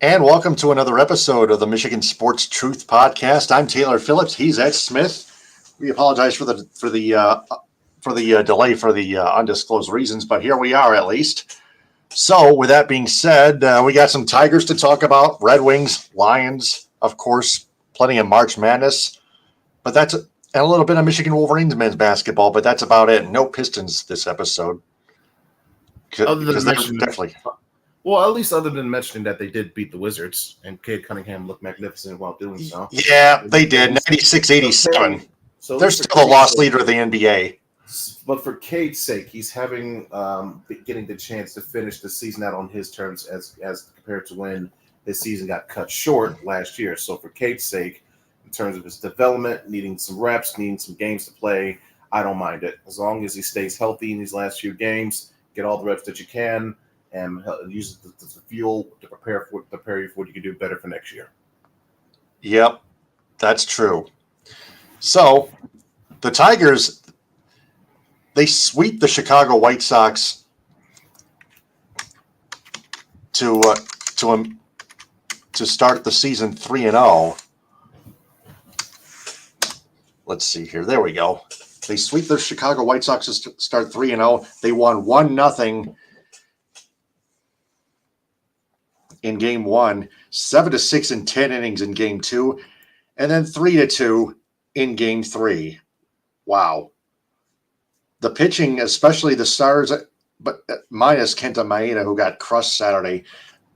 And welcome to another episode of the Michigan Sports Truth Podcast. I'm Taylor Phillips. He's Ed Smith. We apologize for the delay for the undisclosed reasons, but here we are at least. So, with that being said, we got some Tigers to talk about, Red Wings, Lions, of course, plenty of March Madness, but and a little bit of Michigan Wolverines men's basketball, but that's about it. No Pistons this episode Other than because they're mentioning, definitely. well, at least other than mentioning that they did beat the Wizards and Cade Cunningham looked magnificent while doing so. Yeah, they At did. least, 96-87. so at They're least for still the Cade's lost sake, leader of the NBA. but for Cade's sake, he's having getting the chance to finish the season out on his terms as compared to when his season got cut short last year. So for Cade's sake, in terms of his development, needing some reps, needing some games to play, I don't mind it as long as he stays healthy in these last few games. Get all the reps that you can and use it to fuel to prepare you for what you can do better for next year. Yep, that's true. So the Tigers, they sweep the Chicago White Sox to to start the season 3-0. Let's see here. There we go. They sweep the Chicago White Sox to start 3-0. They won 1-0 in game one, 7-6 in 10 innings in game two, and then 3-2 in game three. Wow. The pitching, especially the starters, but minus Kenta Maeda, who got crushed Saturday,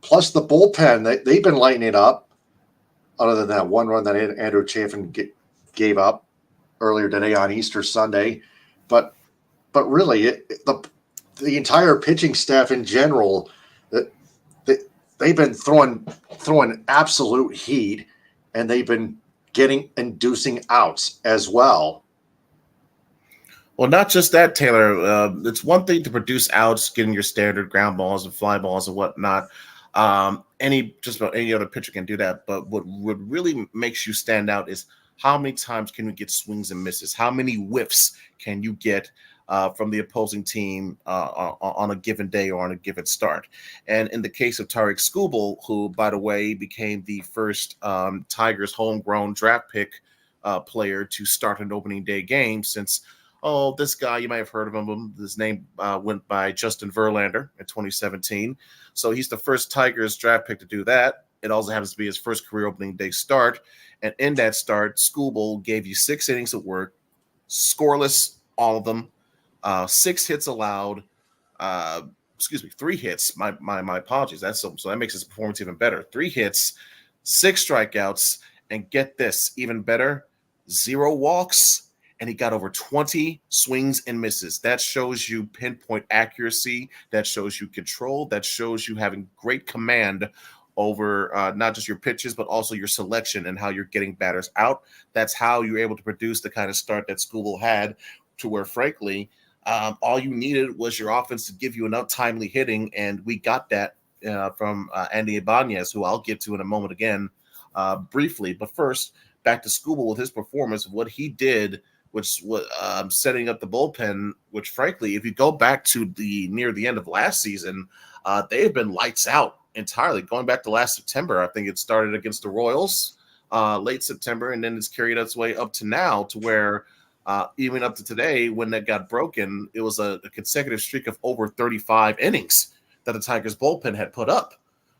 plus the bullpen, they've been lighting it up, other than that one run that Andrew Chafin gave up earlier today on Easter Sunday. But really, the entire pitching staff in general, they've been throwing absolute heat, and they've been inducing outs as well. Well, not just that, Taylor. It's one thing to produce outs, getting your standard ground balls and fly balls and whatnot. Just about any other pitcher can do that. But what really makes you stand out is how many times can you get swings and misses? How many whiffs can you get from the opposing team on a given day or on a given start? And in the case of Tariq Skubal, who, by the way, became the first Tigers homegrown draft pick player to start an opening day game since – this guy, you might have heard of him. His name went by Justin Verlander in 2017. So he's the first Tigers draft pick to do that. It also happens to be his first career opening day start. And in that start, Skubal gave you 6 innings of work, scoreless, all of them, 6 hits allowed. 3 hits. My apologies. So that makes his performance even better. 3 hits, 6 strikeouts, and get this, even better, 0 walks. And he got over 20 swings and misses. That shows you pinpoint accuracy. That shows you control. That shows you having great command over not just your pitches, but also your selection and how you're getting batters out. That's how you're able to produce the kind of start that Skubal had, to where, frankly, all you needed was your offense to give you enough timely hitting, and we got that from Andy Ibanez, who I'll get to in a moment again briefly. But first, back to Skubal with his performance, what he did, which was setting up the bullpen, which, frankly, if you go back to near the end of last season, they have been lights out entirely. Going back to last September, I think it started against the Royals late September, and then it's carried its way up to now, to where even up to today, when that got broken, it was a consecutive streak of over 35 innings that the Tigers bullpen had put up.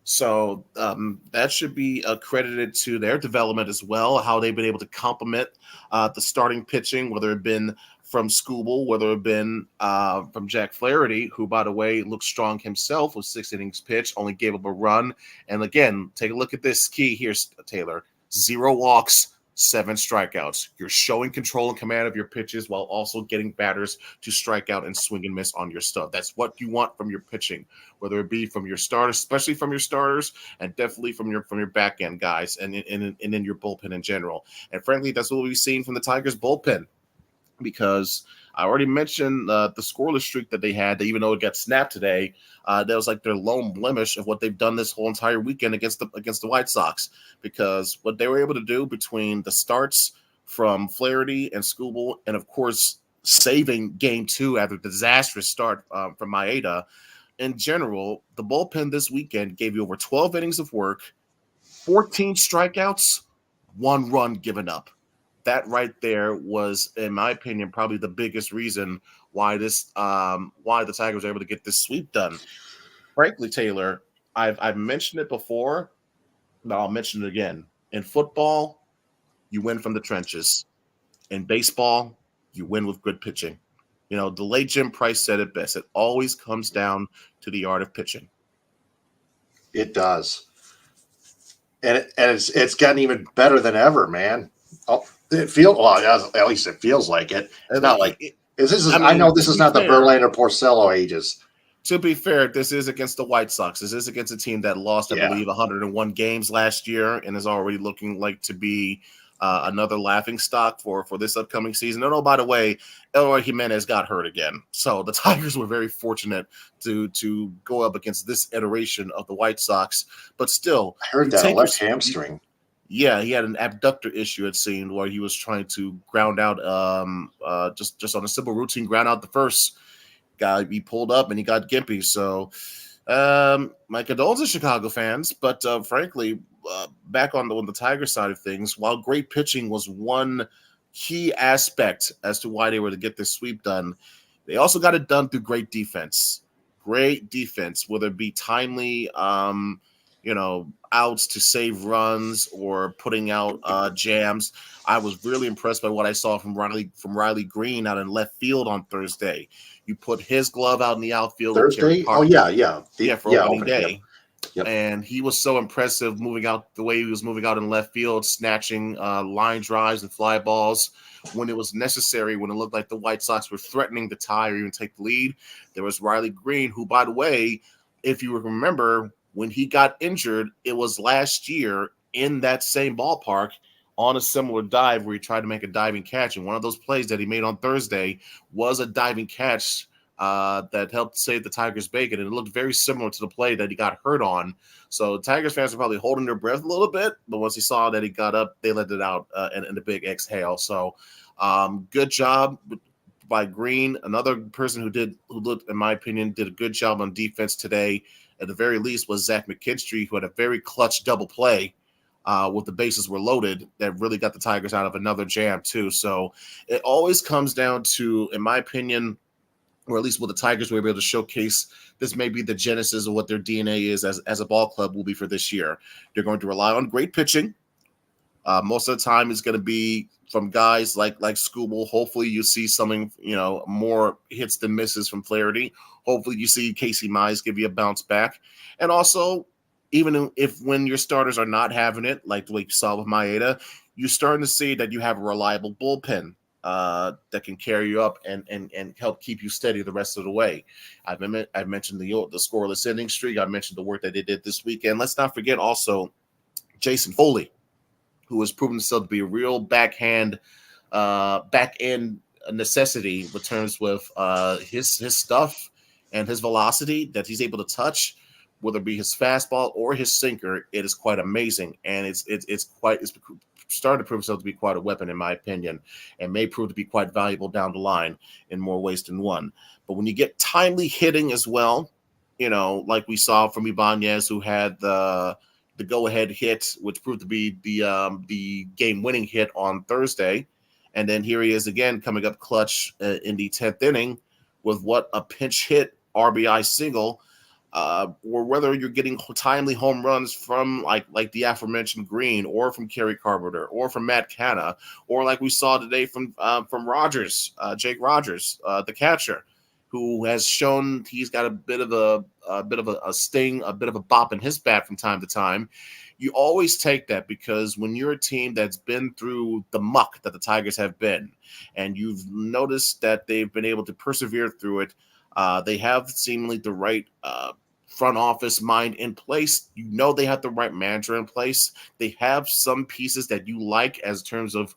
So that should be credited to their development as well, how they've been able to complement the starting pitching, whether it been from Skubal, whether it been from Jack Flaherty, who, by the way, looked strong himself with 6 innings pitched, only gave up a run. And again, take a look at this key here, Taylor. 0 walks, 7 strikeouts. You're showing control and command of your pitches while also getting batters to strike out and swing and miss on your stuff. That's what you want from your pitching, whether it be from your starters, especially from your starters, and definitely from your back end guys, and in your bullpen in general. And frankly, that's what we've seen from the Tigers bullpen, because I already mentioned the scoreless streak that they had. That, even though it got snapped today, that was like their lone blemish of what they've done this whole entire weekend against the White Sox. Because what they were able to do between the starts from Flaherty and Skubal, and of course saving Game 2 after a disastrous start from Maeda, in general, the bullpen this weekend gave you over 12 innings of work, 14 strikeouts, 1 run given up. That right there was, in my opinion, probably the biggest reason why why the Tigers were able to get this sweep done. Frankly, Taylor, I've mentioned it before, but I'll mention it again. In football, you win from the trenches. In baseball, you win with good pitching. The late Jim Price said it best. It always comes down to the art of pitching. It does. And it's gotten even better than ever, man. Oh, at least it feels like it. It's not like I know this is not the Verlander Porcello ages. To be fair, this is against the White Sox. This is against a team that lost, I believe, 101 games last year and is already looking like to be another laughing stock for this upcoming season. And by the way, Eloy Jimenez got hurt again. So the Tigers were very fortunate to go up against this iteration of the White Sox. But still, I heard that left hamstring. Yeah, he had an abductor issue, it seemed, where he was trying to ground out just on a simple routine, ground out the first guy. He pulled up and he got gimpy. So my condolences, Chicago fans. But frankly, back on the Tiger side of things, while great pitching was one key aspect as to why they were to get this sweep done, they also got it done through great defense. Great defense, whether it be timely outs to save runs or putting out jams. I was really impressed by what I saw from Riley Green out in left field on Thursday. You put his glove out in the outfield. Thursday? For opening day. Yep. And he was so impressive moving out the way he was moving out in left field, snatching line drives and fly balls when it was necessary, when it looked like the White Sox were threatening to tie or even take the lead. There was Riley Green, who, by the way, if you remember, when he got injured, it was last year in that same ballpark on a similar dive where he tried to make a diving catch. And one of those plays that he made on Thursday was a diving catch that helped save the Tigers' bacon. And it looked very similar to the play that he got hurt on. So Tigers fans are probably holding their breath a little bit. But once he saw that he got up, they let it out in a big exhale. So good job by Green. Another person who looked, in my opinion, did a good job on defense today, at the very least, was Zach McKinstry, who had a very clutch double play with the bases were loaded that really got the Tigers out of another jam too. So it always comes down to, in my opinion, or at least what the Tigers were able to showcase, this may be the genesis of what their DNA is as a ball club will be for this year. They're going to rely on great pitching. Most of the time it's going to be from guys like Skubal. Hopefully you see something, more hits than misses from Flaherty. Hopefully you see Casey Mize give you a bounce back. And also, even if when your starters are not having it, like the way you saw with Maeda, you're starting to see that you have a reliable bullpen that can carry you up and help keep you steady the rest of the way. I've mentioned the scoreless inning streak. I mentioned the work that they did this weekend. Let's not forget also Jason Foley, who has proven himself to be a real back end necessity in terms with his stuff and his velocity that he's able to touch, whether it be his fastball or his sinker. It is quite amazing, and it's starting to prove itself to be quite a weapon, in my opinion, and may prove to be quite valuable down the line in more ways than one. But when you get timely hitting as well, like we saw from Ibanez, who had the go-ahead hit, which proved to be the game-winning hit on Thursday. And then here he is again coming up clutch in the 10th inning with what a pinch hit RBI single, or whether you're getting timely home runs from like the aforementioned Green, or from Kerry Carpenter, or from Matt Canna, or like we saw today from Rogers, Jake Rogers, the catcher, who has shown he's got a bit of a sting, a bit of a bop in his bat from time to time. You always take that, because when you're a team that's been through the muck that the Tigers have been, and you've noticed that they've been able to persevere through it, they have seemingly the right front office mind in place. They have the right manager in place. They have some pieces that you like as terms of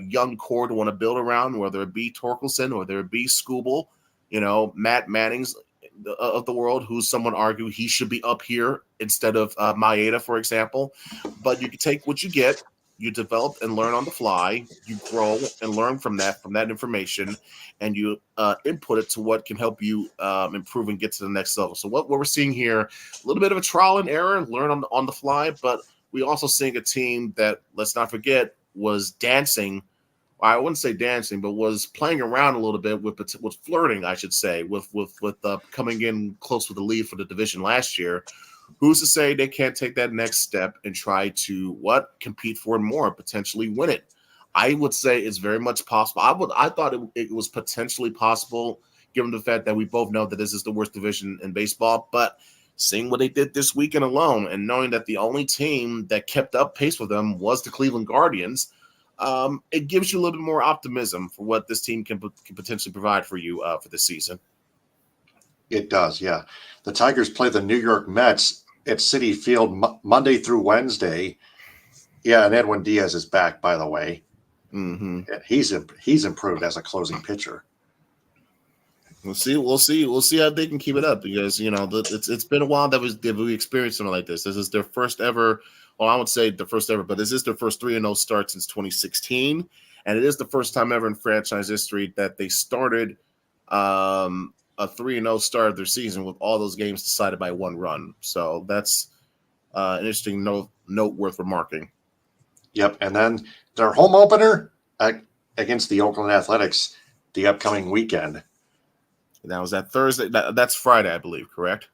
young core to want to build around, whether it be Torkelson or whether it be Skubal. Matt Manning's of the world, who someone argue he should be up here instead of Maeda, for example. But you can take what you get. you develop and learn on the fly. You grow and learn from that information, and you input it to what can help you improve and get to the next level. So what we're seeing here, a little bit of a trial and error, learn on the fly, but we also seeing a team that, let's not forget, was dancing. I wouldn't say dancing, but was playing around a little bit with flirting, I should say, with coming in close with the lead for the division last year. Who's to say they can't take that next step and try to compete for it more, potentially win it? I would say it's very much possible. I thought it was potentially possible, given the fact that we both know that this is the worst division in baseball. But seeing what they did this weekend alone, and knowing that the only team that kept up pace with them was the Cleveland Guardians, it gives you a little bit more optimism for what this team can potentially provide for you for this season. It does, yeah. The Tigers play the New York Mets at Citi Field Monday through Wednesday. Yeah, and Edwin Diaz is back, by the way. Mm-hmm. And he's improved as a closing pitcher. We'll see how they can keep it up, because it's been a while that we experienced something like this. This is their first ever. Well, I would say the first ever, but this is their first 3-0 start since 2016, and it is the first time ever in franchise history that they started a 3-0 start of their season with all those games decided by one run. So that's an interesting note worth remarking. Yep, and then their home opener against the Oakland Athletics the upcoming weekend. Now, is that Thursday? That's Friday, I believe, correct?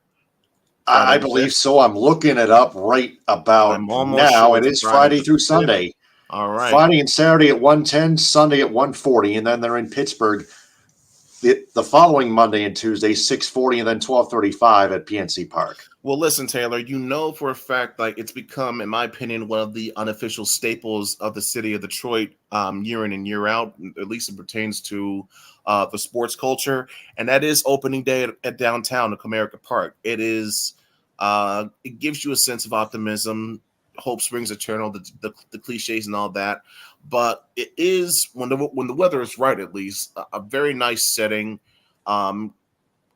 I believe so. I'm looking it up right about now. Sure it is Friday through Sunday. All right. Friday and Saturday at 1:10, Sunday at 1:40, and then they're in Pittsburgh the following Monday and Tuesday, 6:40, and then 12:35 at PNC Park. Well, listen, Taylor, for a fact, like, it's become, in my opinion, one of the unofficial staples of the city of Detroit year in and year out, at least it pertains to the sports culture, and that is opening day at downtown at Comerica Park. It is, it gives you a sense of optimism. Hope springs eternal, the cliches and all that, but it is, when the weather is right, at least a very nice setting.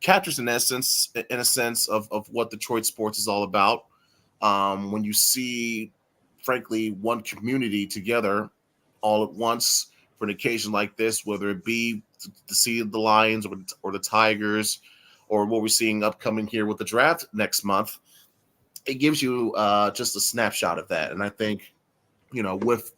Captures in a sense of what Detroit sports is all about. When you see, frankly, one community together all at once for an occasion like this, whether it be to see the Lions or the Tigers, or what we're seeing upcoming here with the draft next month, it gives you just a snapshot of that. And I think, with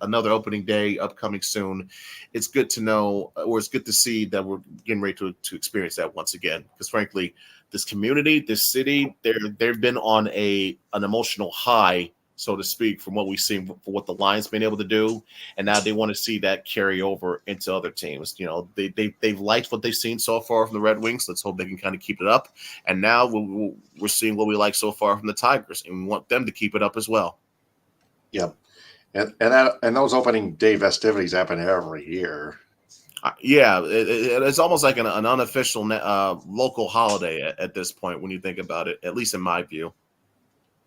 another opening day upcoming soon, it's good to know, or it's good to see that we're getting ready to experience that once again. Because frankly, this community, this city, they've been on an emotional high, so to speak, from what we've seen for what the Lions been able to do, and now they want to see that carry over into other teams. They've liked what they've seen so far from the Red Wings. Let's hope they can kind of keep it up. And now we're seeing what we like so far from the Tigers, and we want them to keep it up as well. Yep, and those opening day festivities happen every year. Yeah, it's almost like an unofficial local holiday at this point when you think about it, at least in my view.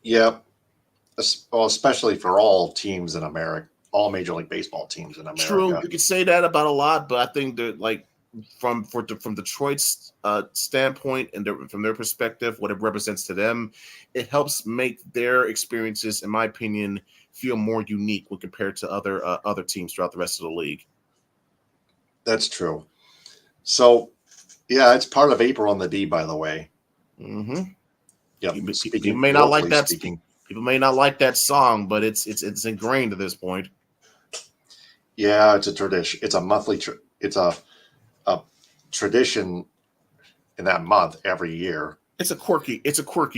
Yep. Well, especially for all teams in America, all Major League Baseball teams in America. True, you could say that about a lot, but I think that, like, from Detroit's standpoint and from their perspective, what it represents to them, it helps make their experiences, in my opinion, feel more unique when compared to other teams throughout the rest of the league. That's true. So, yeah, it's part of April on the D, by the way. Mm-hmm. Yep. You may not like that. People may not like that song, but it's ingrained at this point. Yeah, it's a tradition. It's a monthly. It's a tradition in that month every year. It's a quirky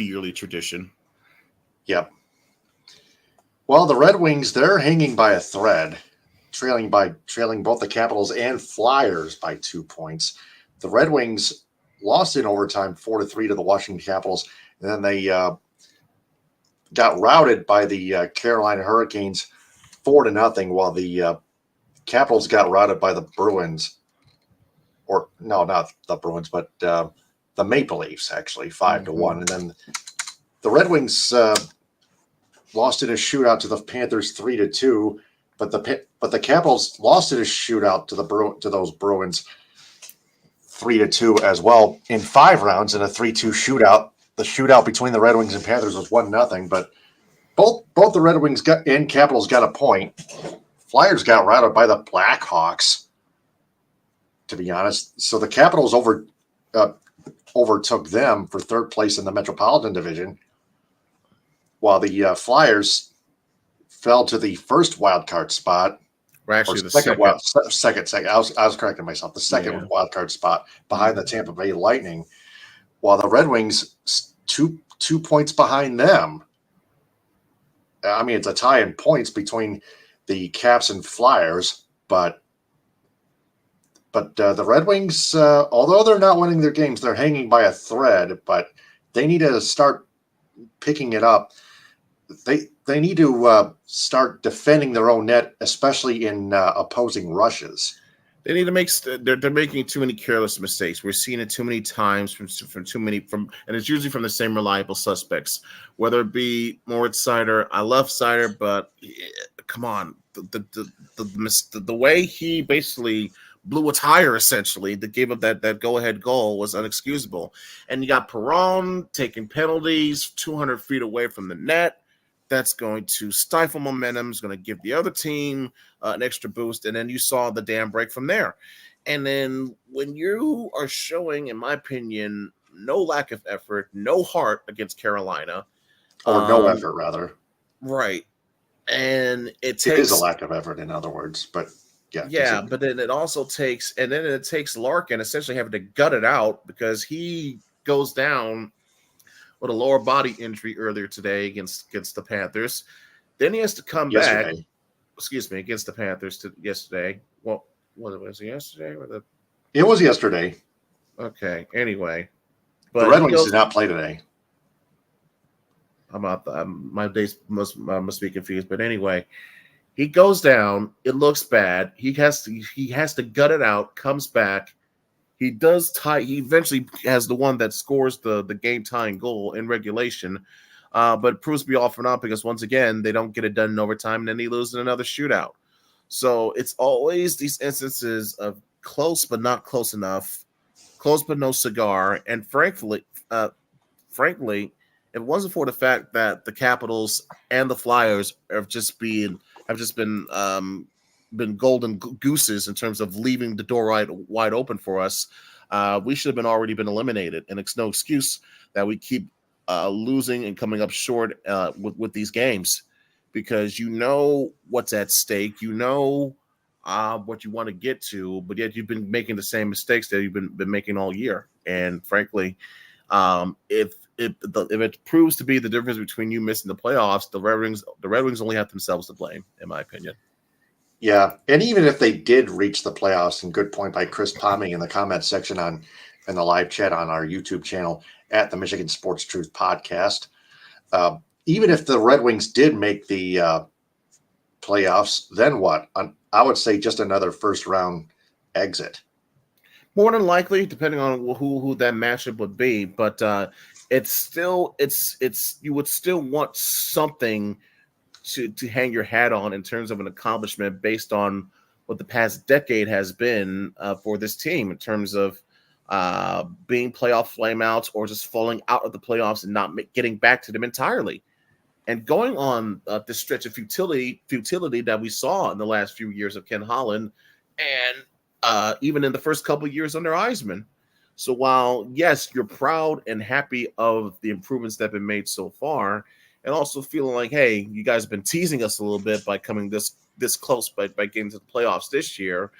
yearly tradition. Yep. Well, the Red Wings, they're hanging by a thread, trailing both the Capitals and Flyers by 2 points. The Red Wings lost in overtime 4-3 to the Washington Capitals, and then they got routed by the Carolina Hurricanes 4-0, while the Capitals got routed by the Bruins. Or no, not the Bruins, but the Maple Leafs, actually, 5-1. And then the Red Wings lost in a shootout to the Panthers 3-2, but the Capitals lost in a shootout to those Bruins 3-2 as well in 5 rounds in a 3-2 shootout. The shootout between the Red Wings and Panthers was 1-0, but both the Red Wings and Capitals got a point. Flyers got routed by the Blackhawks, to be honest. So the Capitals overtook them for third place in the Metropolitan Division, while the Flyers fell to the first wild card spot. We're actually the second. I was correcting myself. The second wild card spot behind the Tampa Bay Lightning, while the Red Wings 2 points behind them. I mean, it's a tie in points between the Caps and Flyers, but the Red Wings, although they're not winning their games, they're hanging by a thread. But they need to start picking it up. They need to start defending their own net, especially in opposing rushes. They need to make. They're making too many careless mistakes. We're seeing it too many times from too many and it's usually from the same reliable suspects. Whether it be Moritz Seider, I love Seider, but come on, the way he basically blew a tire essentially that gave up that go ahead goal was unexcusable. And you got Perron taking penalties 200 feet away from the net. That's going to stifle momentum. Is going to give the other team an extra boost, and then you saw the dam break from there. And then when you are showing, in my opinion, no lack of effort, no heart against Carolina, or no effort, rather, right? And it is a lack of effort, in other words. But yeah, continue. But then it takes Larkin essentially having to gut it out because he goes down with a lower body injury earlier today against the Panthers. Then he has to come back. Excuse me, against the Panthers yesterday. Well, was it yesterday? It was yesterday. Okay. Anyway, but the Red Wings did not play today. My days must be confused. But anyway, he goes down. It looks bad. He has to gut it out. Comes back. He does tie. He eventually has the one that scores the game tying goal in regulation, but it proves to be all for naught because once again they don't get it done in overtime, and then he loses in another shootout. So it's always these instances of close but not close enough, close but no cigar. And frankly, if it wasn't for the fact that the Capitals and the Flyers have just been golden gooses in terms of leaving the door wide open for us, we should have already been eliminated. And it's no excuse that we keep losing and coming up short with these games because you know what's at stake, you know what you want to get to, but yet you've been making the same mistakes that you've been making all year. And frankly, if it proves to be the difference between you missing the playoffs, the Red Wings only have themselves to blame, in my opinion. Yeah, and even if they did reach the playoffs, and good point by Chris Palming in the comment section in the live chat on our YouTube channel at the Michigan Sports Truth Podcast. Even if the Red Wings did make the playoffs, then what? I would say just another first round exit. More than likely, depending on who that matchup would be, but it's you would still want something to hang your hat on in terms of an accomplishment based on what the past decade has been for this team in terms of being playoff flameouts or just falling out of the playoffs and not getting back to them entirely. And going on this stretch of futility that we saw in the last few years of Ken Holland and even in the first couple of years under Eisman. So while, yes, you're proud and happy of the improvements that have been made so far, and also feeling like, hey, you guys have been teasing us a little bit by coming this close by getting to the playoffs this year.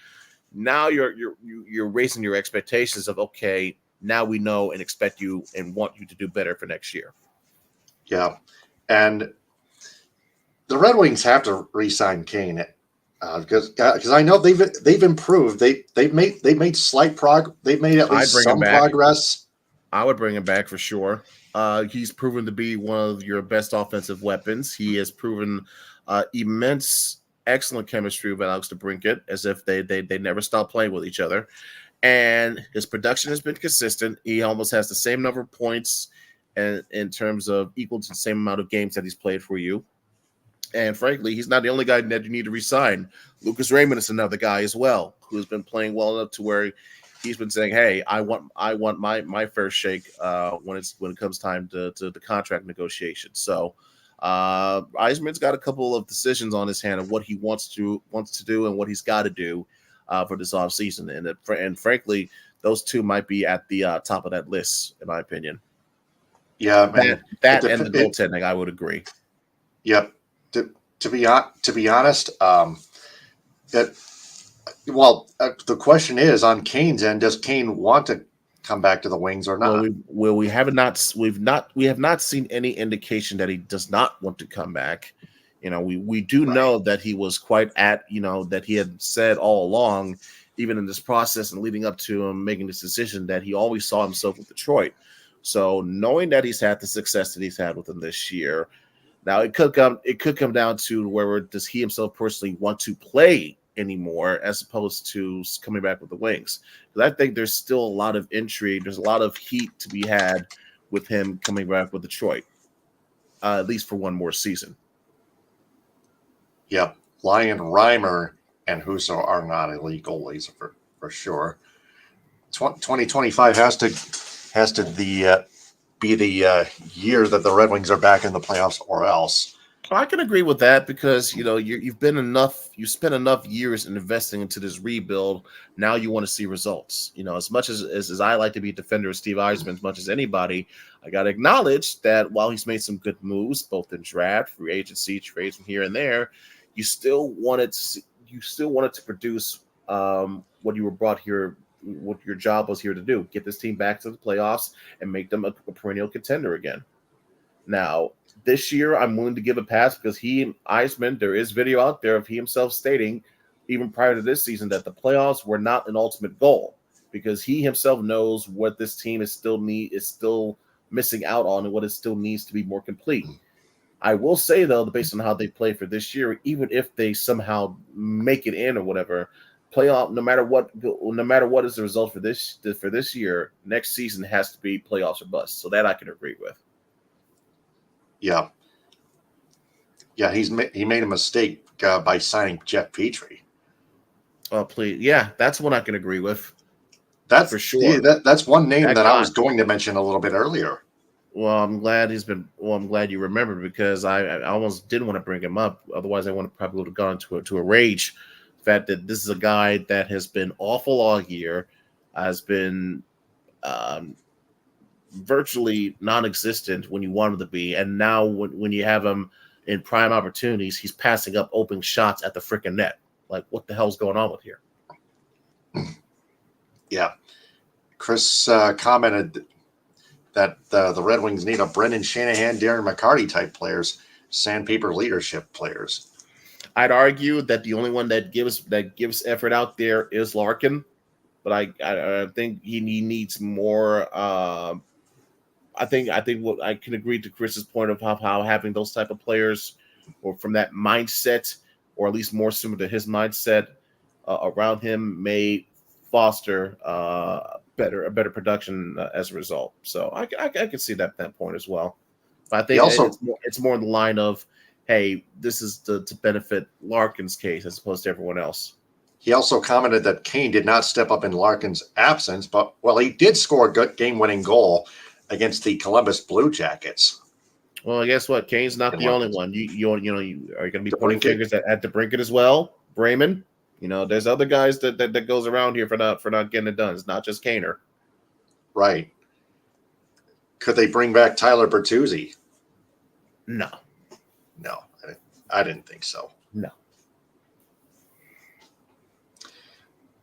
Now you're raising your expectations of, okay, now we know and expect you and want you to do better for next year. Yeah, and the Red Wings have to re-sign Kane because I know they've improved. They've made slight progress. They've made at least some progress. I would bring him back for sure. He's proven to be one of your best offensive weapons. He has proven immense, excellent chemistry with Alex DeBrincat, as if they never stop playing with each other. And his production has been consistent. He almost has the same number of points and in terms of equal to the same amount of games that he's played for you. And frankly, he's not the only guy that you need to re-sign. Lucas Raymond is another guy as well, who's been playing well enough to where he's been saying, "Hey, I want my fair shake when it comes time to the contract negotiation." So Eisman's got a couple of decisions on his hand of what he wants to do and what he's got to do for this offseason. And frankly, those two might be at the top of that list, in my opinion. Yeah, that and the goaltending, I would agree. Yep. To be honest, the question is on Kane's end: does Kane want to come back to the Wings or not? We have not seen any indication that he does not want to come back. We do know that he was quite that he had said all along, even in this process and leading up to him making this decision, that he always saw himself with Detroit. So knowing that he's had the success that he's had with them this year, now it could come down to where does he himself personally want to play anymore, as opposed to coming back with the Wings. Because I think there's still a lot of intrigue. There's a lot of heat to be had with him coming back with Detroit, at least for one more season. Yep. Lion Reimer and Husso are not elite goalies for sure. 2025 has to be the year that the Red Wings are back in the playoffs, or else. I can agree with that because you spent enough years in investing into this rebuild. Now you want to see results. As much as I like to be a defender of Steve Eisman as much as anybody, I got to acknowledge that while he's made some good moves, both in draft, free agency, trades from here and there, you still wanted to produce what you were brought here. What your job was here to do: get this team back to the playoffs and make them a perennial contender again. Now, this year, I'm willing to give a pass because Eisman, there is video out there of he himself stating, even prior to this season, that the playoffs were not an ultimate goal because he himself knows what this team is still missing out on and what it still needs to be more complete. I will say, though, based on how they play for this year, even if they somehow make it in or whatever, playoff, no matter what is the result for this year, next season has to be playoffs or bust. So that I can agree with. Yeah, he made a mistake by signing Jeff Petrie. Oh, please, yeah, that's one I can agree with. That's for sure. That's one name that I was going to mention a little bit earlier. Well, I'm glad I'm glad you remembered because I almost didn't want to bring him up. Otherwise, I probably would have gone to a rage. The fact that this is a guy that has been awful all year, has been virtually non-existent when you want him to be, and now when you have him in prime opportunities, he's passing up open shots at the freaking net. Like, what the hell's going on with here? Yeah, Chris commented that the Red Wings need a Brendan Shanahan, Darren McCarty type players, sandpaper leadership players. I'd argue that the only one that gives effort out there is Larkin, but I think he needs more. I think what I can agree to Chris's point of how having those type of players, or from that mindset, or at least more similar to his mindset around him, may foster a better production as a result. So I can see that point as well. But I think it's more in the line of, hey, this is to benefit Larkin's case as opposed to everyone else. He also commented that Kane did not step up in Larkin's absence, but he did score a good game-winning goal against the Columbus Blue Jackets. Well, guess what? Kane's not the only one. Are you going to be pointing fingers at DeBrincat as well, Brayman? There's other guys that goes around here for not getting it done. It's not just Kaner. Right. Could they bring back Tyler Bertuzzi? No, I didn't think so. No.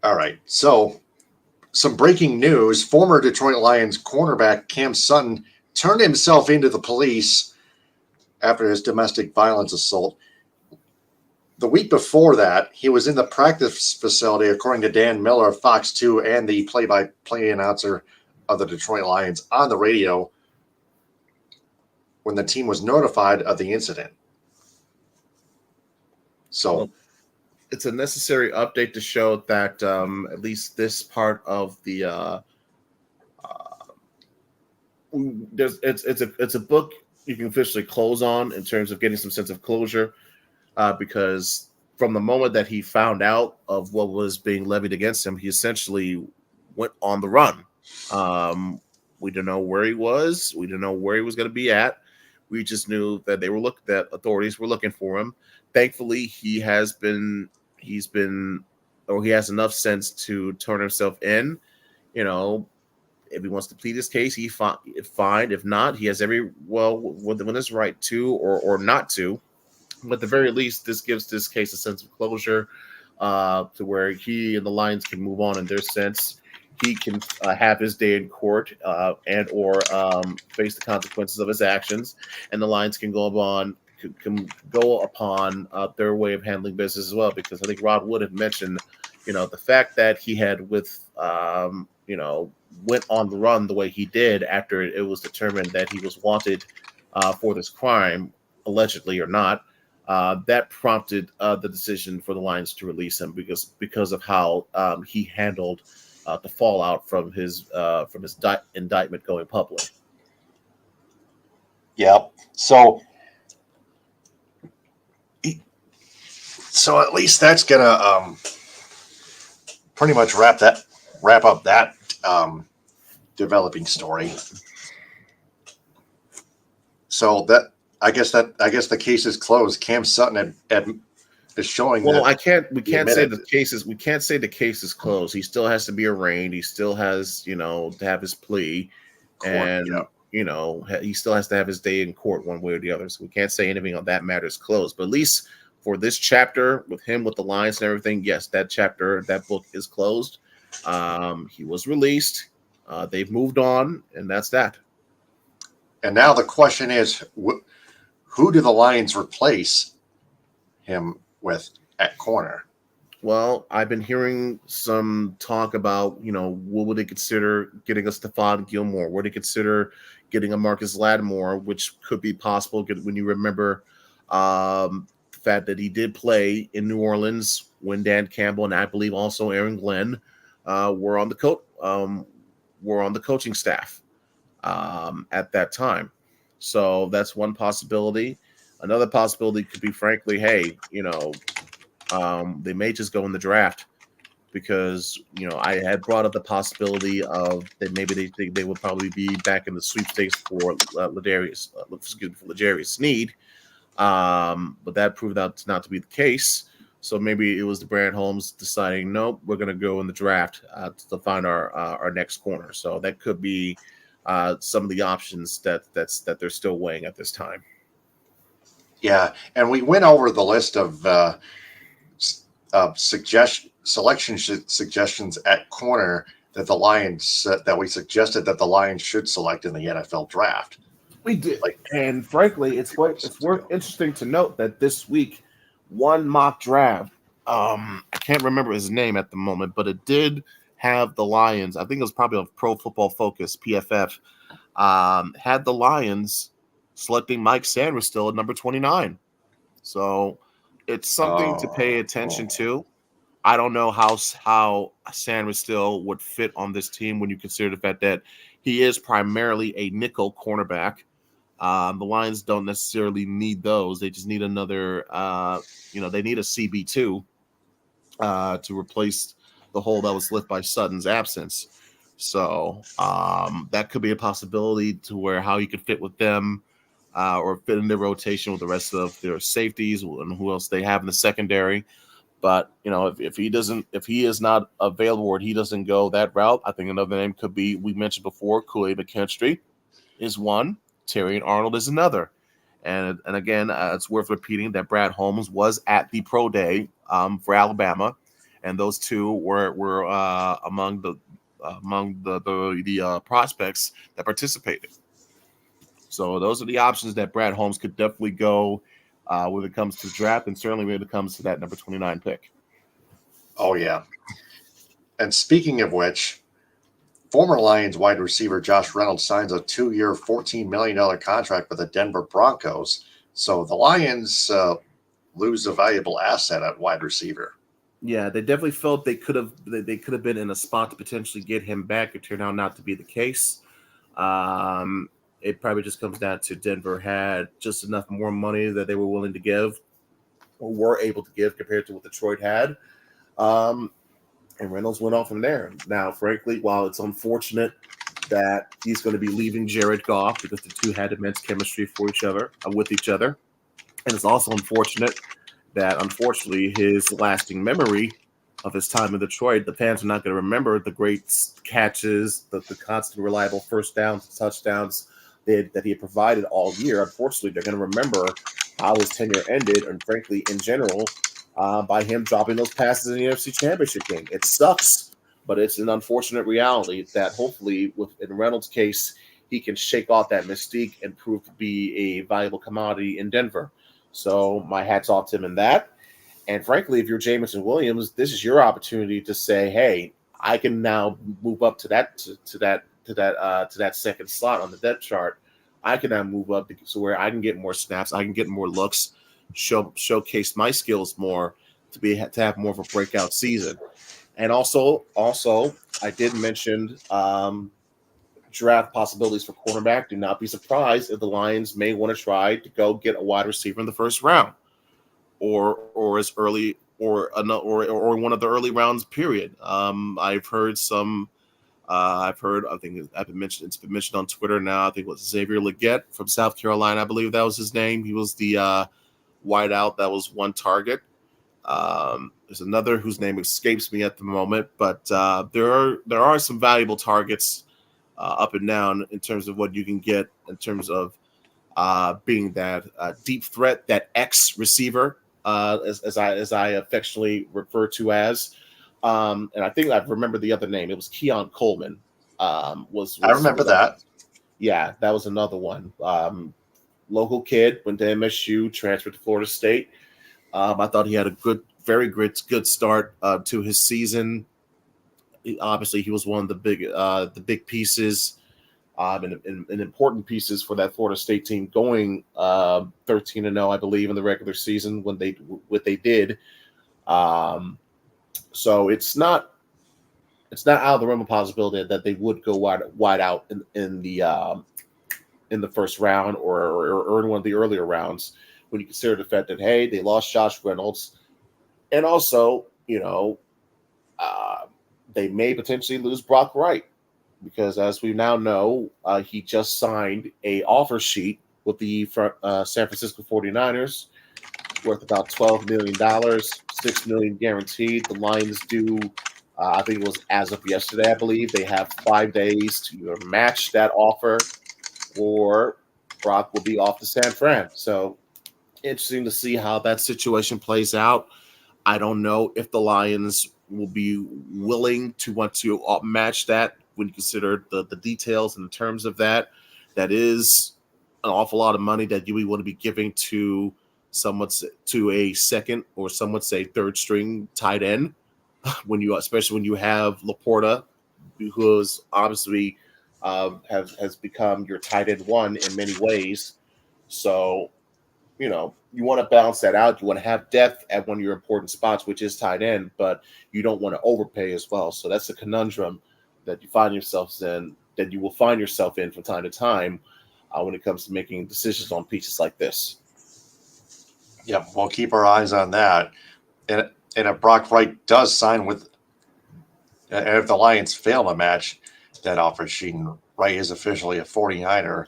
All right. So, some breaking news. Former Detroit Lions cornerback Cam Sutton turned himself into the police after his domestic violence assault. The week before that, he was in the practice facility, according to Dan Miller of Fox 2 and the play-by-play announcer of the Detroit Lions on the radio when the team was notified of the incident. So it's a necessary update to show that at least this part of the it's a book you can officially close on in terms of getting some sense of closure, because from the moment that he found out of what was being levied against him, he essentially went on the run. We didn't know where he was. We didn't know where he was going to be at. We just knew that that authorities were looking for him. Thankfully, he has enough sense to turn himself in. You know, if he wants to plead his case, fine. If not, he has when it's right to or not to. But at the very least, this gives this case a sense of closure, to where he and the Lions can move on in their sense. He can have his day in court, and or face the consequences of his actions, and the Lions can can go upon their way of handling business as well. Because I think Rod Wood had mentioned, the fact that he had went on the run the way he did after it was determined that he was wanted for this crime, allegedly or not. That prompted the decision for the Lions to release him because of how he handled the fallout from his indictment going public. Yep. So at least that's gonna pretty much wrap up that developing story. So I guess the case is closed. Cam Sutton is showing. Well, that we can't say the case is closed. He still has to be arraigned. He still has, to have his plea, and he still has to have his day in court one way or the other. So we can't say anything on that matter is closed. But at least for this chapter with the Lions and everything, yes, that book is closed. He was released. They've moved on, and that's that. And now the question is, who do the Lions replace him with at corner? Well, I've been hearing some talk about, what would they consider getting a Stephon Gilmore? Would they consider getting a Marcus Lattimore, which could be possible when you remember the fact that he did play in New Orleans when Dan Campbell and I believe also Aaron Glenn were on the coaching staff at that time. So that's one possibility. Another possibility could be, frankly, hey, they may just go in the draft because, I had brought up the possibility of that maybe they think they would probably be back in the sweepstakes for L'Jarius Sneed. But that proved out not to be the case. So maybe it was the Brand Holmes deciding, nope, we're going to go in the draft to find our next corner. So that could be some of the options that they're still weighing at this time. Yeah, and we went over the list of suggestions at corner that the Lions that we suggested that the Lions should select in the NFL draft. We did, and frankly, it's worth interesting to note that this week, one mock draft, I can't remember his name at the moment, but it did have the Lions. I think it was probably on Pro Football Focus (PFF). Had the Lions selecting Mike Sanders still at number 29. So it's something to pay attention to. I don't know how Sanders still would fit on this team when you consider the fact that he is primarily a nickel cornerback. The Lions don't necessarily need those. They just need another, they need a CB2 to replace the hole that was left by Sutton's absence. So that could be a possibility to where how he could fit with them or fit in their rotation with the rest of their safeties and who else they have in the secondary. But, if he is not available or he doesn't go that route, I think another name could be, we mentioned before, Kool-Aid McKinstry is one. Terry and Arnold is another. And again, it's worth repeating that Brad Holmes was at the pro day for Alabama. And those two were among the prospects that participated. So those are the options that Brad Holmes could definitely go when it comes to the draft, and certainly when it comes to that number 29 pick. Oh, yeah. And speaking of which, former Lions wide receiver Josh Reynolds signs a 2-year, $14 million contract with the Denver Broncos. So the Lions lose a valuable asset at wide receiver. Yeah, they definitely felt they could have been in a spot to potentially get him back. It turned out not to be the case. It probably just comes down to Denver had just enough more money that they were willing to give or were able to give compared to what Detroit had. And Reynolds went off from there. Now, frankly, while it's unfortunate that he's going to be leaving Jared Goff because the two had immense chemistry for each other, with each other. And it's also unfortunate that, unfortunately, his lasting memory of his time in Detroit, the fans are not going to remember the great catches, the constant, reliable first downs, touchdowns that he had provided all year. Unfortunately, they're going to remember how his tenure ended, and frankly, in general, by him dropping those passes in the NFC Championship game. It sucks, but it's an unfortunate reality that hopefully, in Reynolds' case, he can shake off that mystique and prove to be a valuable commodity in Denver. So my hat's off to him in that. And frankly, if you're Jameson Williams, this is your opportunity to say, "Hey, I can now move up to that second slot on the depth chart. I can now move up so where I can get more snaps, I can get more looks, showcase my skills more to have more of a breakout season." And also, I did mention draft possibilities for cornerback. Do not be surprised if the Lions may want to try to go get a wide receiver in the first round, or as early or one of the early rounds. Period. I've heard some. I think it's been mentioned on Twitter now. I think it was Xavier Legette from South Carolina. I believe that was his name. He was the wideout that was one target. There's another whose name escapes me at the moment, but there are some valuable targets up and down in terms of what you can get in terms of being that deep threat, that X receiver, as I affectionately refer to as. And I think I remember the other name. It was Keon Coleman. I remember that. Yeah, that was another one. Local kid, went to MSU, transferred to Florida State. I thought he had a very good start to his season. Obviously, he was one of the big pieces, and important pieces for that Florida State team, going 13-0, I believe, in the regular season when they did. So it's not out of the realm of possibility that they would go wide out in the first round or in one of the earlier rounds, when you consider the fact that, hey, they lost Josh Reynolds, and also, they may potentially lose Brock Wright, because as we now know, he just signed a offer sheet with the San Francisco 49ers worth about $12 million, $6 million guaranteed. The Lions do, I think it was as of yesterday, I believe, they have 5 days to either match that offer or Brock will be off to San Fran. So interesting to see how that situation plays out. I don't know if the Lions will be willing to want to match that when you consider the details and the terms of that. That is an awful lot of money that you would want to be giving to a second, or some would say third string tight end, especially when you have Laporta, who is obviously has become your tight end one in many ways. So, you want to balance that out. You want to have depth at one of your important spots, which is tight end, but you don't want to overpay as well. So that's a conundrum that you will find yourself in from time to time when it comes to making decisions on pieces like this. Yeah, we'll keep our eyes on that. And if Brock Wright does sign and if the Lions fail to match that offer sheet, and Wright is officially a 49er,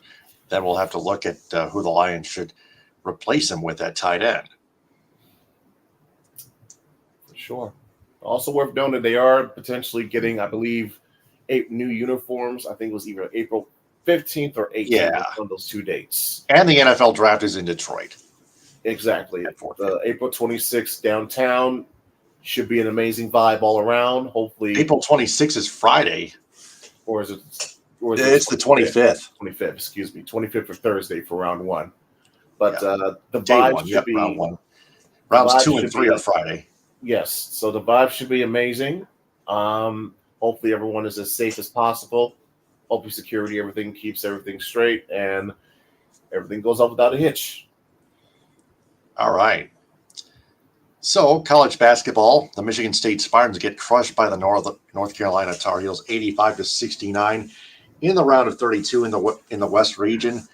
then we'll have to look at who the Lions should replace him with at tight end. For sure. Also worth noting that they are potentially getting, I believe, 8 new uniforms. I think it was either April 15th or 18th on those 2 dates. And the NFL draft is in Detroit. Exactly. April 26th downtown should be an amazing vibe all around. Hopefully, April 26th is Friday, or is it? It's the 25th. 25th, excuse me, 25th for Thursday for round one. But the Day vibe one, should be round one. Rounds 2 and 3 are Friday. Yes, so the vibe should be amazing. Hopefully, everyone is as safe as possible. Hopefully, security, everything keeps everything straight, and everything goes off without a hitch. All right. So, college basketball, the Michigan State Spartans get crushed by the North Carolina Tar Heels 85-69 in the round of 32 in the West region.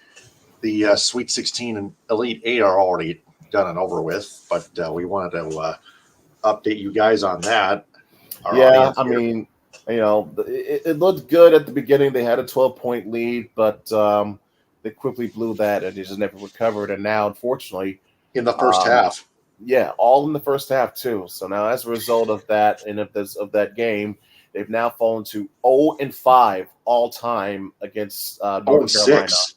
The Sweet 16 and Elite 8 are already done and over with, but we wanted to update you guys on that. Yeah, I mean, It looked good at the beginning. They had a 12-point lead, but they quickly blew that and they just never recovered. And now, unfortunately, in the first um, half. yeah, all in the first half too. So now, as a result of that and of that game, they've now fallen to 0-5 all time against Oh, North and Carolina, 6.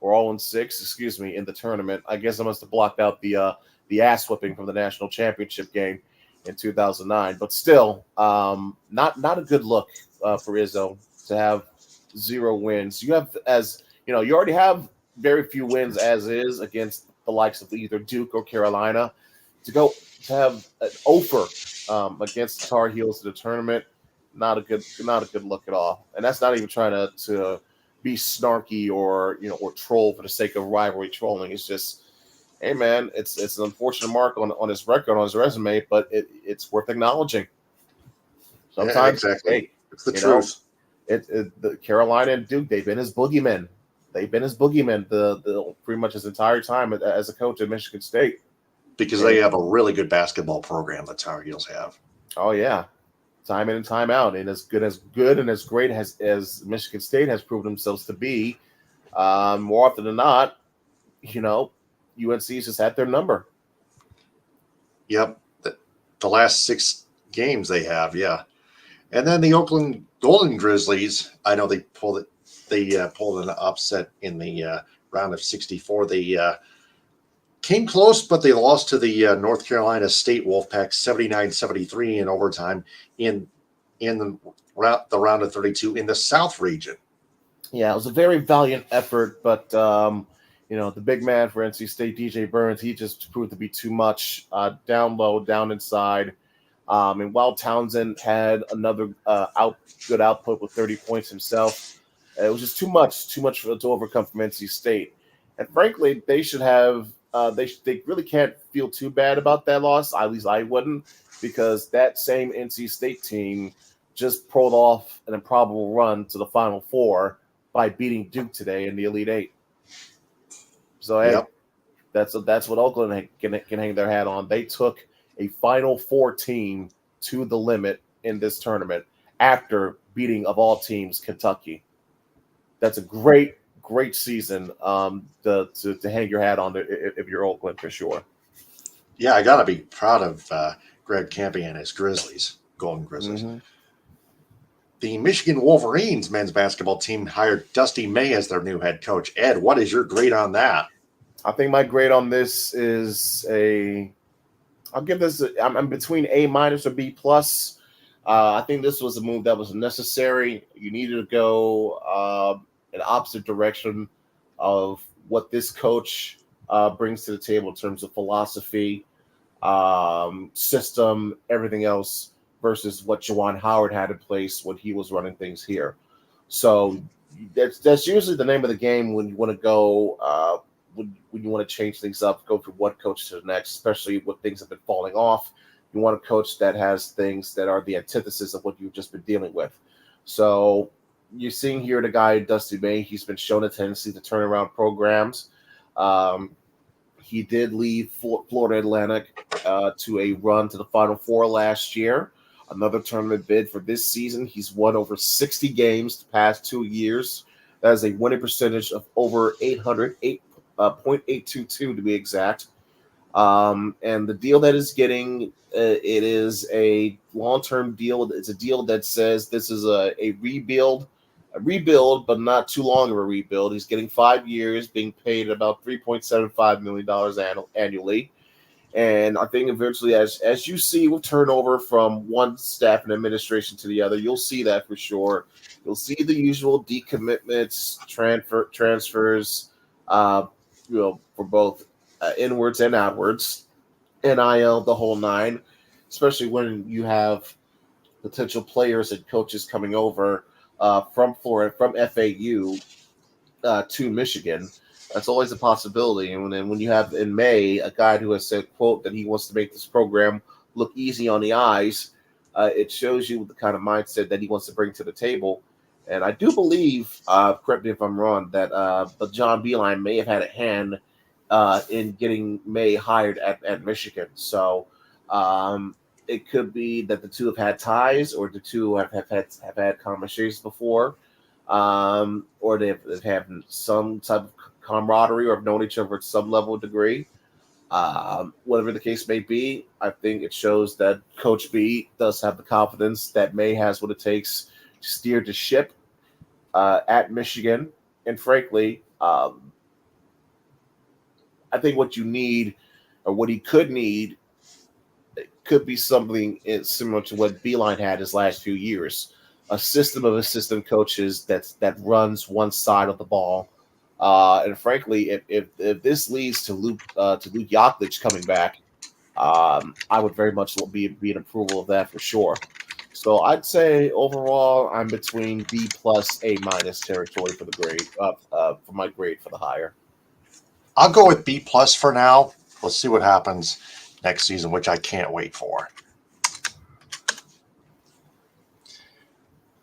or 0-6, excuse me, in the tournament. I guess I must have blocked out the ass whipping from the national championship game in 2009. But still, not a good look for Izzo to have 0 wins. You have, as you know, you already have very few wins as is against the likes of either Duke or Carolina. To have an offer against the Tar Heels in the tournament, not a good look at all. And that's not even trying to be snarky or troll for the sake of rivalry trolling. It's just, hey man, it's an unfortunate mark on his record, on his resume, but it's worth acknowledging. Yeah, Sometimes, exactly. hey, It's the you know, truth the Carolina and Duke, they've been his boogeymen. They've been his boogeymen the pretty much his entire time as a coach at Michigan State. because And they have a really good basketball program. The Tar Heels have. oh yeah, time in and time out, and as good and as great as Michigan State has proven themselves to be, more often than not, you know, UNC's just had their number. Yep. The last 6 games they have, yeah. And then the Oakland Golden Grizzlies, I know they pulled it. They pulled an upset in the round of 64. They came close, but they lost to the North Carolina State Wolfpack 79-73 in overtime in the round of 32 in the South region. Yeah, it was a very valiant effort, but the big man for NC State, DJ Burns, he just proved to be too much down low, down inside. And while Townsend had another good output with 30 points himself, it was just too much to overcome from NC State. And frankly, they should have. They really can't feel too bad about that loss. At least I wouldn't, because that same NC State team just pulled off an improbable run to the Final Four by beating Duke today in the Elite Eight. So hey, Yep. that's what Oakland can hang their hat on. They took a Final Four team to the limit in this tournament after beating, of all teams, Kentucky. That's a great season to hang your hat on if you're Oakland, for sure. Yeah, I got to be proud of Greg Campy and his Grizzlies, Golden Grizzlies. Mm-hmm. The Michigan Wolverines men's basketball team hired Dusty May as their new head coach. Ed, what is your grade on that? I think my grade on this is I'll give this. I'm between A minus or B plus. I think this was a move that was necessary. You needed to go in opposite direction of what this coach brings to the table in terms of philosophy, system, everything else, versus what Juwan Howard had in place when he was running things here. So that's usually the name of the game when you want to go. When you want to change things up, go from one coach to the next, especially when things have been falling off. You want a coach that has things that are the antithesis of what you've just been dealing with. So you're seeing here the guy, Dusty May, he's been shown a tendency to turn around programs. He did lead Florida Atlantic to a run to the Final Four last year. Another tournament bid for this season. He's won over 60 games the past 2 years. That is a winning percentage of over 8.822 to be exact. And the deal that is getting, it is a long-term deal. It's a deal that says this is a rebuild, but not too long of a rebuild. He's getting 5 years, being paid about $3.75 million annually. And I think eventually, as you see with turnover from one staff and administration to the other, you'll see that for sure. You'll see the usual decommitments, transfers, for both inwards and outwards, NIL, the whole nine. Especially when you have potential players and coaches coming over from Florida, from FAU to Michigan. That's always a possibility. And then when you have in May a guy who has said, quote, that he wants to make this program look easy on the eyes, it shows you the kind of mindset that he wants to bring to the table. And I do believe, correct me if I'm wrong, that John Beilein may have had a hand in getting May hired at Michigan. So It could be that the two have had ties, or the two have had conversations before, or they've had some type of camaraderie or have known each other at some level of degree. Whatever the case may be, I think it shows that Coach B does have the confidence that May has what it takes to steer the ship at Michigan. And frankly, I think what you need, or what he could need, could be something similar to what Beeline had his last few years. A system of assistant coaches that runs one side of the ball. And frankly, if this leads to Luke Yaklich coming back, I would very much be an approval of that for sure. So I'd say overall, I'm between B plus A minus territory for the grade for my grade for the hire. I'll go with B plus for now. Let's see what happens next season, which I can't wait for.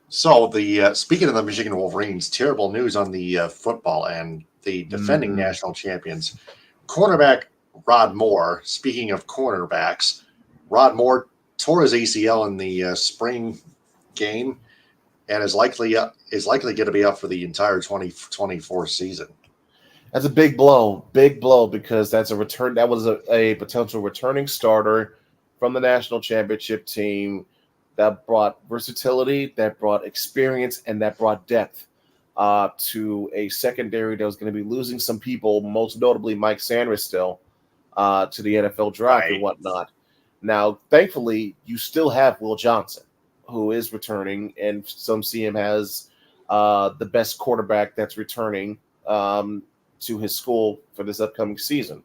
So the speaking of the Michigan Wolverines, terrible news on the football end. The defending national champions, cornerback Rod Moore. Speaking of cornerbacks, Rod Moore tore his ACL in the spring game and is likely going to be up for the entire 2024 season. That's a big blow, because that's a return. That was a potential returning starter from the national championship team that brought versatility, that brought experience, and that brought depth to a secondary that was going to be losing some people, most notably Mike Sanders still to the NFL draft and whatnot. Now, thankfully, you still have Will Johnson, who is returning, and some see him as the best quarterback that's returning to his school for this upcoming season,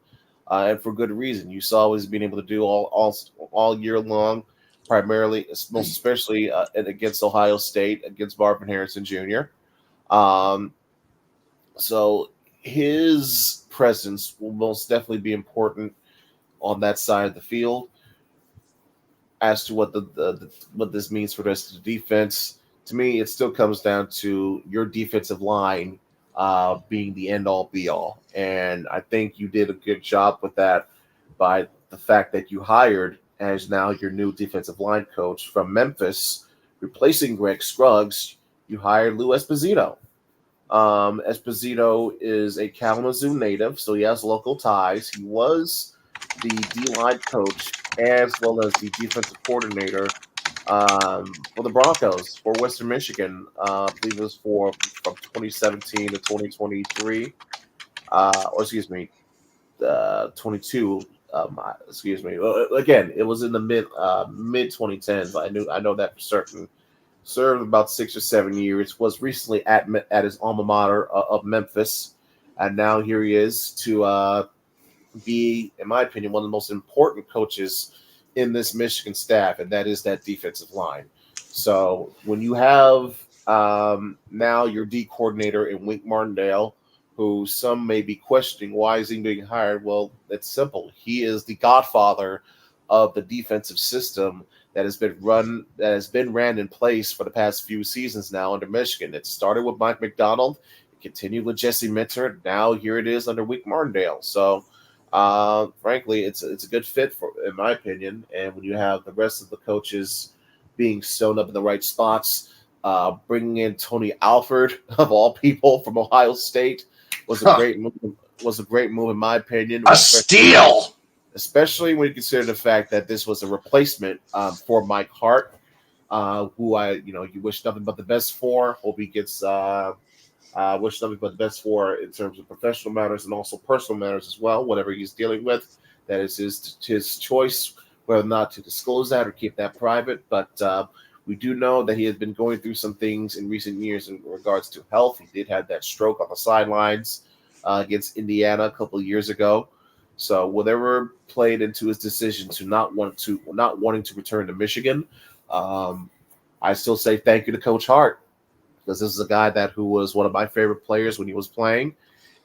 and for good reason. You saw he's been able to do all year long, primarily, most especially against Ohio State, against Marvin Harrison Jr. So his presence will most definitely be important on that side of the field. As to what what this means for the rest of the defense, to me, it still comes down to your defensive line being the end all be all. And I think you did a good job with that by the fact that you hired as now your new defensive line coach from Memphis, replacing Greg Scruggs. You hired Lou Esposito. Esposito is a Kalamazoo native, so he has local ties. He was the D-line coach as well as the defensive coordinator for the Broncos for Western Michigan. I believe it was from 2017 to 2023, or excuse me, 22. Excuse me. Again, it was in the mid 2010s. I know that for certain. Served about 6 or 7 years. Was recently at his alma mater of Memphis, and now here he is to be, in my opinion, one of the most important coaches in this Michigan staff, and that is that defensive line. So when you have now your D coordinator in Wink Martindale, who some may be questioning why is he being hired, well, it's simple. He is the godfather of the defensive system that has been ran in place for the past few seasons now under Michigan. It started with Mike McDonald, it continued with Jesse Minter. Now here it is under Wink Martindale. So frankly, it's a good fit in my opinion. And when you have the rest of the coaches being sewn up in the right spots, bringing in Tony Alford of all people from Ohio State was a great move. Was a great move in my opinion. A steal, especially when you consider the fact that this was a replacement for Mike Hart, who you wish nothing but the best for. Hope he gets wish nothing but the best for in terms of professional matters and also personal matters as well. Whatever he's dealing with, that is his choice whether or not to disclose that or keep that private. But we do know that he has been going through some things in recent years in regards to health. He did have that stroke on the sidelines against Indiana a couple of years ago. So whatever played into his decision to not wanting to return to Michigan, I still say thank you to Coach Hart, because this is a guy who was one of my favorite players when he was playing,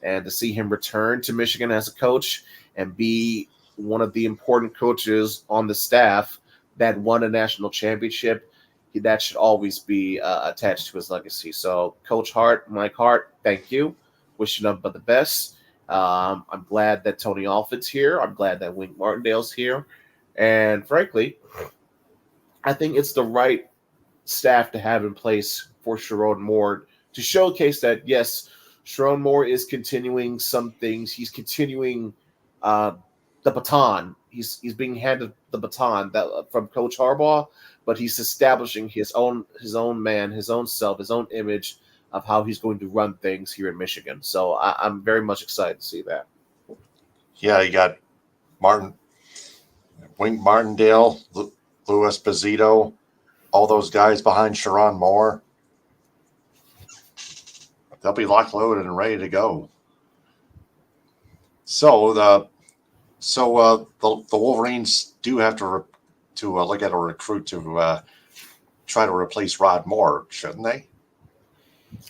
and to see him return to Michigan as a coach and be one of the important coaches on the staff that won a national championship, that should always be attached to his legacy. So Coach Hart, Mike Hart, thank you. Wish you nothing but the best. I'm glad that Tony Alford's here. I'm glad that Wink Martindale's here. And frankly, I think it's the right staff to have in place for Sharon Moore to showcase that, yes, Sharon Moore is continuing some things. He's continuing uh, the baton. He's being handed the baton that from Coach Harbaugh, but he's establishing his own man, his own self, his own image of how he's going to run things here in Michigan. So I'm very much excited to see that. Yeah, you got Martin, Wink Martindale, Louis Bazito, all those guys behind Sharon Moore. They'll be locked, loaded, and ready to go. So the Wolverines do have to look at a recruit to try to replace Rod Moore, shouldn't they?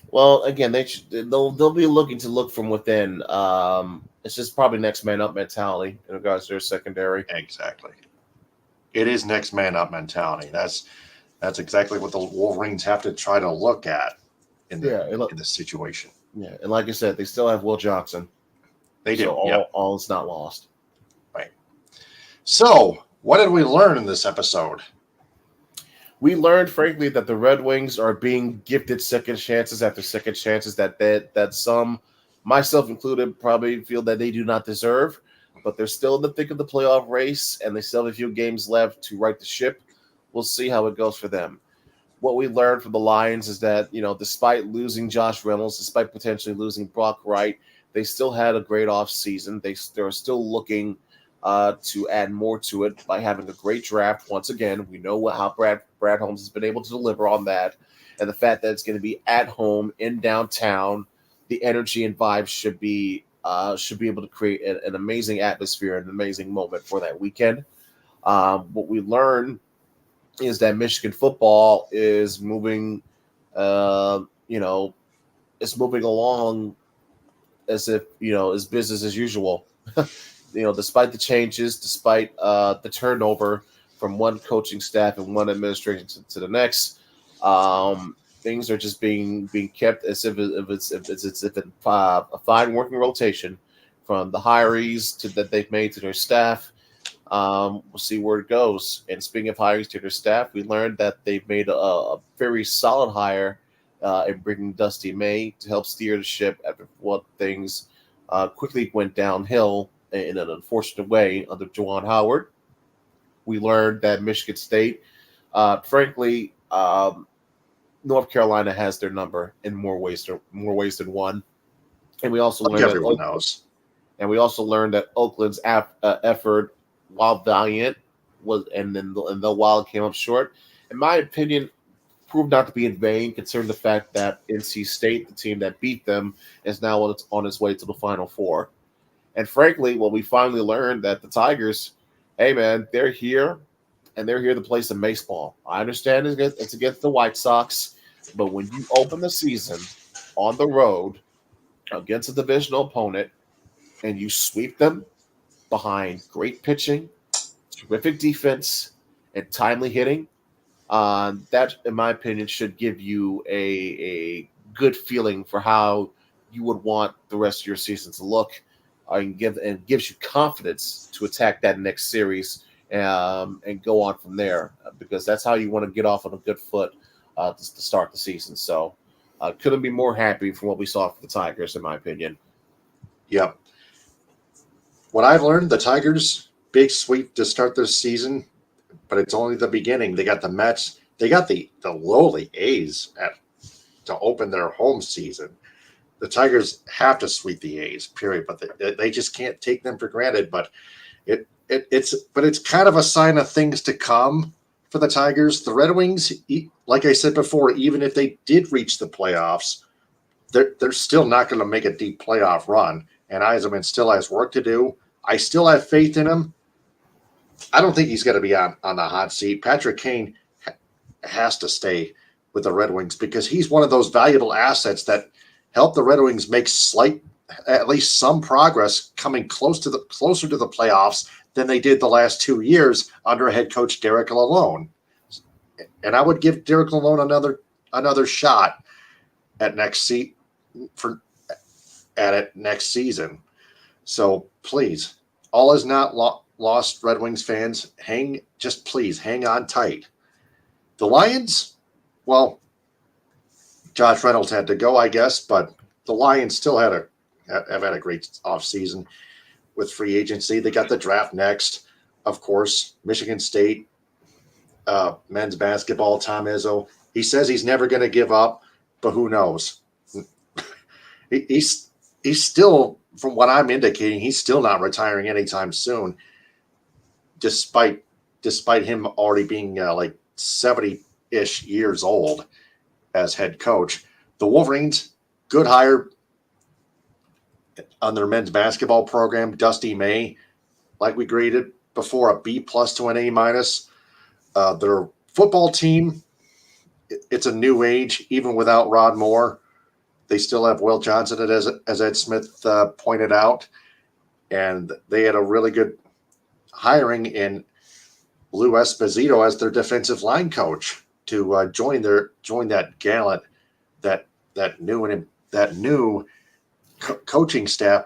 Well, again, they'll be looking to look from within. It's just probably next man up mentality in regards to their secondary. Exactly. It is next man up mentality. That's exactly what the Wolverines have to try to look at in the situation. Yeah, and like I said, they still have Will Johnson. They do. So all is not lost. Right. So, what did we learn in this episode? We learned, frankly, that the Red Wings are being gifted second chances after second chances that some, myself included, probably feel that they do not deserve. But they're still in the thick of the playoff race, and they still have a few games left to right the ship. We'll see how it goes for them. What we learned from the Lions is that, despite losing Josh Reynolds, despite potentially losing Brock Wright, they still had a great offseason. They're still looking to add more to it by having a great draft. Once again, we know how Brad Holmes has been able to deliver on that. And the fact that it's going to be at home in downtown, the energy and vibes should be able to create an amazing atmosphere, an amazing moment for that weekend. What we learned is that Michigan football is moving, it's moving along as if, is business as usual. Despite the changes, despite the turnover from one coaching staff and one administration to the next, things are just being kept as if it's a fine working rotation from the hirees that they've made to their staff. We'll see where it goes. And speaking of hirings to their staff, we learned that they've made a very solid hire in bringing Dusty May to help steer the ship after what things quickly went downhill in an unfortunate way under Juwan Howard. We learned that Michigan State, frankly, North Carolina has their number in more ways than one. And we also learned everyone knows. And we also learned that Oakland's effort, while valiant, while it came up short, in my opinion, proved not to be in vain, considering the fact that NC State, the team that beat them, is now on its way to the Final Four. And frankly, what we finally learned that the Tigers, hey man, they're here, and they're here to play some baseball. I understand it's against the White Sox, but when you open the season on the road against a divisional opponent and you sweep them behind great pitching, terrific defense, and timely hitting, that, in my opinion, should give you a good feeling for how you would want the rest of your season to look, and gives you confidence to attack that next series and go on from there, because that's how you want to get off on a good foot to start the season. So couldn't be more happy from what we saw from the Tigers, in my opinion. Yep. What I've learned, the Tigers, big sweep to start this season, but it's only the beginning. They got the Mets. They got the lowly A's to open their home season. The Tigers have to sweep the A's, period. But they just can't take them for granted. But it's kind of a sign of things to come for the Tigers. The Red Wings, like I said before, even if they did reach the playoffs, they're still not going to make a deep playoff run. And Yzerman still has work to do. I still have faith in him. I don't think he's going to be on the hot seat. Patrick Kane has to stay with the Red Wings because he's one of those valuable assets that help the Red Wings make at least some progress coming closer to the playoffs than they did the last 2 years under head coach Derek Lalonde. And I would give Derek Lalonde another shot at next season. So please, all is not lost, Red Wings fans. Please hang on tight. The Lions, well, Josh Reynolds had to go, I guess, but the Lions still have had a great offseason with free agency. They got the draft next, of course. Michigan State, men's basketball, Tom Izzo. He says he's never going to give up, but who knows? He's still, from what I'm indicating, he's still not retiring anytime soon, despite him already being like 70-ish years old as head coach. The Wolverines, good hire on their men's basketball program. Dusty May, like we graded before, a B+ to an A-. Their football team, it's a new age, even without Rod Moore. They still have Will Johnson, as Ed Smith pointed out, and they had a really good hiring in Lou Esposito as their defensive line coach to join that gallant, that new coaching staff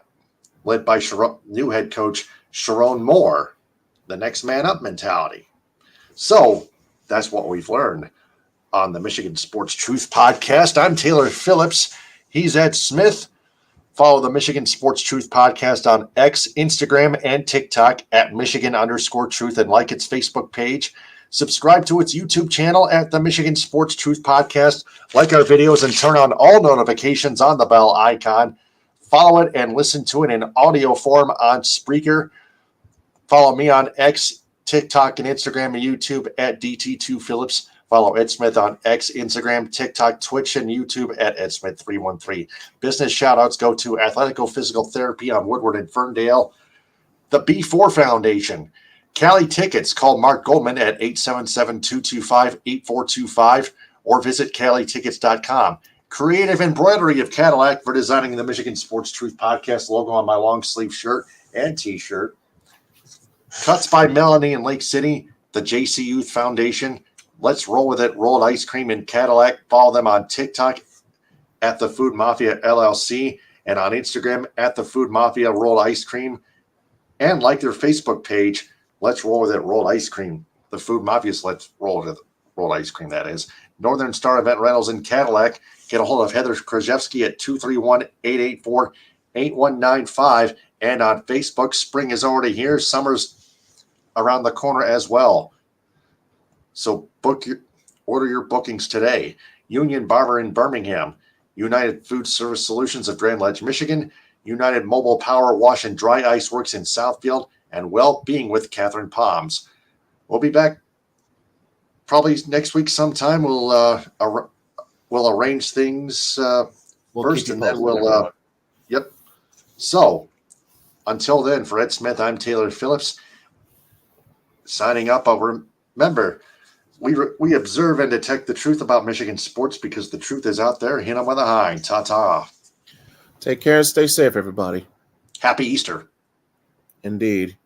led by new head coach Sharon Moore, the next man up mentality. So that's what we've learned on the Michigan Sports Truth Podcast. I'm Taylor Phillips. He's Ed Smith. Follow the Michigan Sports Truth Podcast on X, Instagram, and TikTok at Michigan_Truth, and like its Facebook page. Subscribe to its YouTube channel at the Michigan Sports Truth Podcast. Like our videos and turn on all notifications on the bell icon. Follow it and listen to it in audio form on Spreaker. Follow me on X, TikTok, and Instagram and YouTube at DT2Phillips. Follow Ed Smith on X, Instagram, TikTok, Twitch, and YouTube at EdSmith313. Business shout-outs go to Athletico Physical Therapy on Woodward and Ferndale, the B4 Foundation, Cali Tickets. Call Mark Goldman at 877-225-8425 or visit CaliTickets.com. Creative Embroidery of Cadillac for designing the Michigan Sports Truth Podcast logo on my long-sleeve shirt and T-shirt. Cuts by Melanie in Lake City, the JC Youth Foundation. Let's Roll With It, Rolled Ice Cream in Cadillac. Follow them on TikTok at the Food Mafia LLC and on Instagram at the Food Mafia Rolled Ice Cream. And like their Facebook page, Let's Roll With It, Rolled Ice Cream. The Food Mafia's Let's Roll With It, Rolled Ice Cream, that is. Northern Star Event Rentals in Cadillac. Get a hold of Heather Krajewski at 231-884-8195. And on Facebook, spring is already here. Summer's around the corner as well. So order your bookings today. Union Barber in Birmingham, United Food Service Solutions of Grand Ledge, Michigan, United Mobile Power Wash and Dry Ice Works in Southfield, and Well-Being with Catherine Palms. We'll be back probably next week sometime. We'll arrange things first, and then we'll yep. So until then, for Ed Smith, I'm Taylor Phillips. Signing up. Remember, we observe and detect the truth about Michigan sports because the truth is out there. Hit them with a hind. Ta-ta. Take care and stay safe, everybody. Happy Easter. Indeed.